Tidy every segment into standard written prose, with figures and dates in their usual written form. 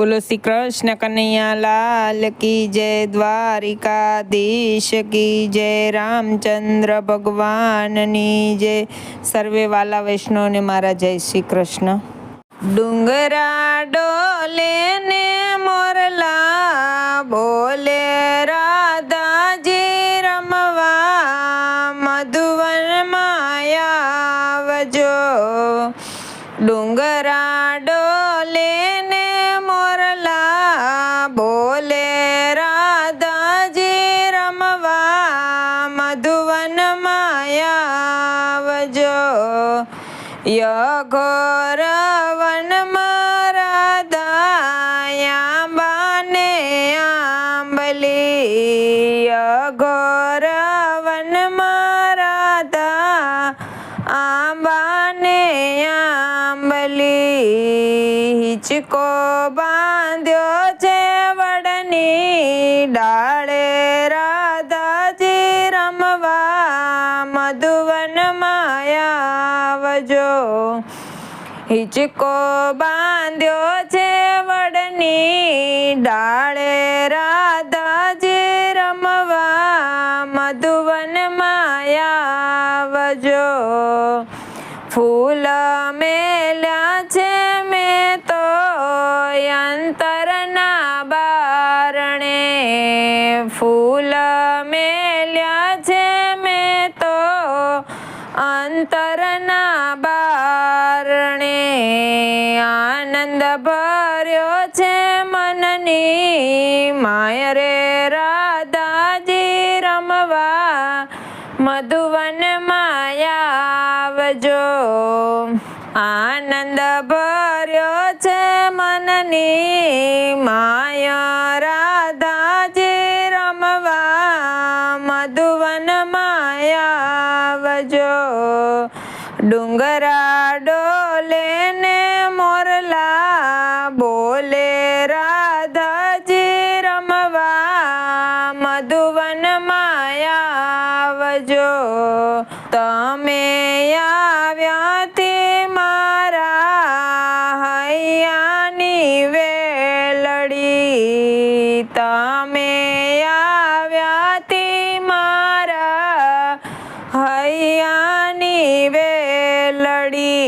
बोलो श्री कृष्ण कन्हैया लाल की जय, द्वारिकाधीश की जय, रामचंद्र भगवाननी जय। सर्वे वाला वैष्णव ने मारा जय श्री कृष्ण। डूंगरा डोले ने मोरला बोले, राधा जी रमवा मधुवन माया वजो। डूंगरा डोले ने मोरला बोले, राधा जी रमवा मधुवन माया वजो। घोर वन राधा आंबाने आंबली, घोर वन राधा आंबाने आंबली। हिचको बांध्यो छे वडनी डाळे, राधा जी रमवा मधुवन माया वजो। हिचको बांध्यो छे वडनी डाळे, राधा जी रमवा मधुवन माया वजो। फूल मेल्या छे मैं तो अंतरना बारणे, फूल मेल्या छे मैं तो अंतरना बारणे। आनंद भर्यो छे मननी माय रे, राधा जी रमवा मधुवन माया वजो। आनंद भर्यो छे मननी माया, राधा जी रमवा मधुवन माया वजो। डूंगरा डोले ने मोरला बोले, राधा जी रमवा मधुवन माया वजो। तमे आव्याती मारा हैयानी वेलड़ी, तमे आव्याती मारा हैयानी वेलड़ी।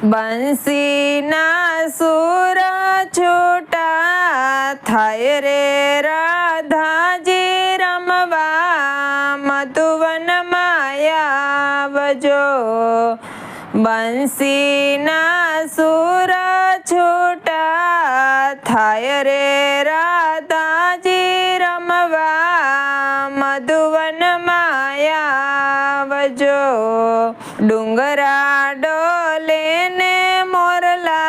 बंसी ना सुर छूटा थाय रे, राधा जी रमवा मधुवन माया वजो। बंसी ना सुर छूटा थाय रे, राधा जी रमवा मधुवन माया वजो। डूंगरा डोले ने मोरला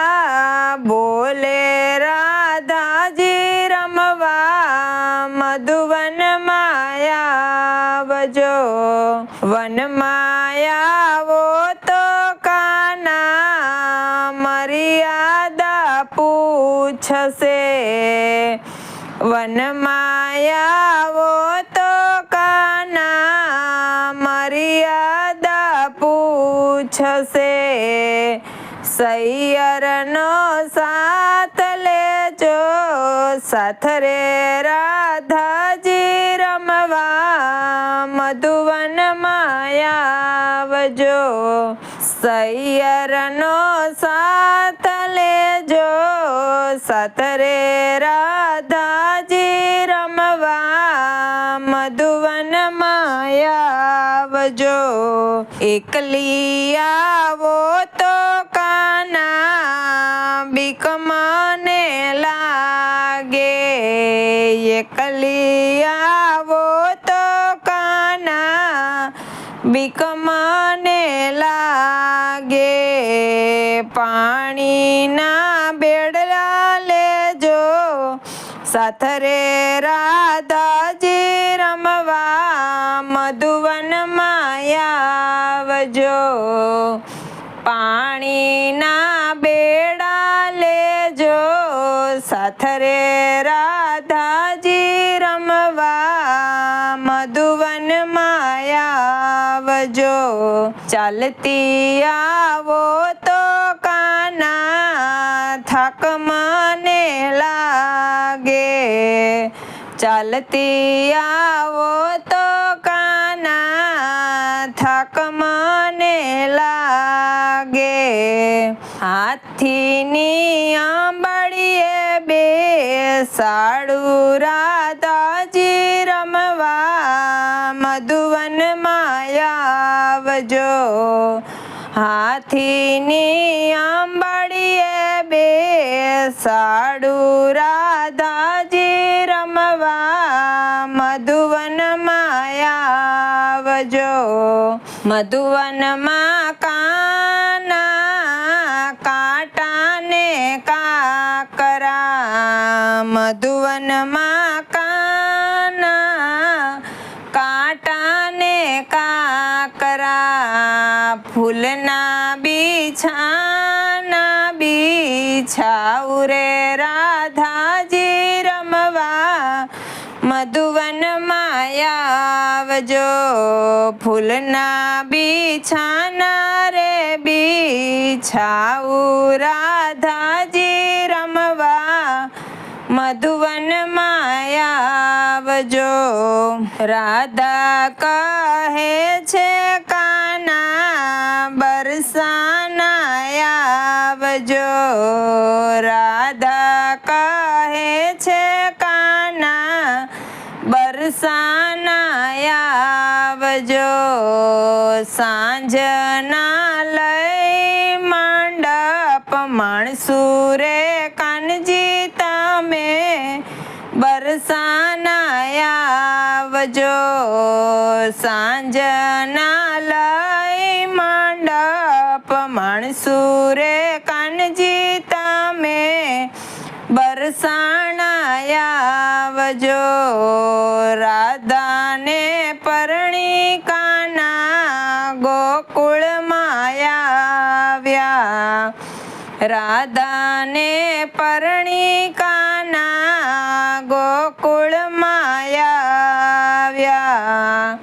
बोले, राधा जी रमवा मधुवन माया वजो। वन माया वो तो काना मर्यादा पूछसे, वन माया वो तो काना मर्यादा पूछसे। सैयर नो साथ लेजो, साथ रे राधा जी रमवा मधुवन माया वजो। सैयर नो साथ लेजो, साथ रे राधा जी रमवा मधुवन माया वजो। एकली आवो तो काना बीक मने लागे, एकली आवो तो काना बीक मने लागे। पाणी ना बेड़ला लेजो, साथ रे राधा जी रमवा मधुवन माया वजो। पाणी ना बेड़ा लेजो, साथ रे राधा जी रमवा मधुवन माया वजो। चालती आवो तो काना થાક મને ચાલતી આવો તો કાના થાક મને લાગે, હાથીની આંબળીએ બેસાડું રાધાજી રમવા, મધુવનમાં આવજો. હાથીની આંબળીએ બેસાડું રાધાજી રમવા, મધુવનમાં આવજો. મધુવનમાં કાના કાંટાને કાકરા, મધુવનમાં કાના કાંટાને કાકરા, ફૂલના બીછાના બીછાઉ રે રાધાજી રમવા, મધુવનમાં આવજો. ફૂલના બીછાના રે બીછાઉ રાધાજી રમવા, મધુવનમાં આવજો. રાધા કહે છે કાના બરસાના આવજો, રાધા કહે છે કાના બરસાના આવજો. સાંજના લઈ મંડપ માણસું રે કાનજી તમે, બરસાના આવજો. સાંજના લઈ મંડપ માણસું રે કાનજી તમે, બરસાના આવજો. રાધાને પરણી કાના ગોકુળમાં આવ્યા, રાધાને પરણી કાના ગોકુળમાં આવ્યા.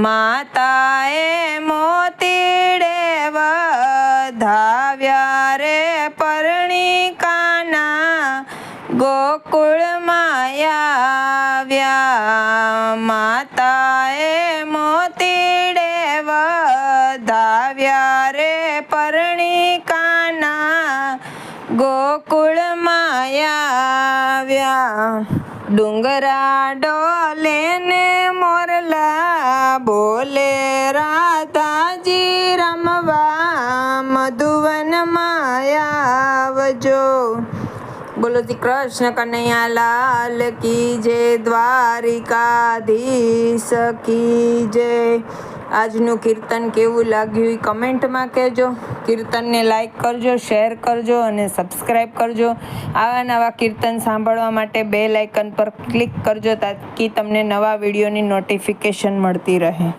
માતાએ મોતીડે વધાવ્યા રે પરણી કાના ગોકુળમાં આવ્યા. માતાએ મોતીડે વધાવ્યા રે પરણી કાના ગોકુળમાં આવ્યા. ડુંગરા ડોલે ને મોરલા બોલે રાધાજી રમવા, મધુવનમાં આવજો. બોલો શ્રી કૃષ્ણ કનૈયા લાલ કી જય, દ્વારિકાધીશ કી જય. આજનું કીર્તન કેવું લાગ્યું એ કમેન્ટમાં કહેજો. કીર્તનને લાઈક કરજો, શેર કરજો અને સબસ્ક્રાઈબ કરજો. આવા નવા કીર્તન સાંભળવા માટે બેલ આઇકન પર ક્લિક કરજો તાકી તમને નવા વિડીયોની નોટિફિકેશન મળતી રહે.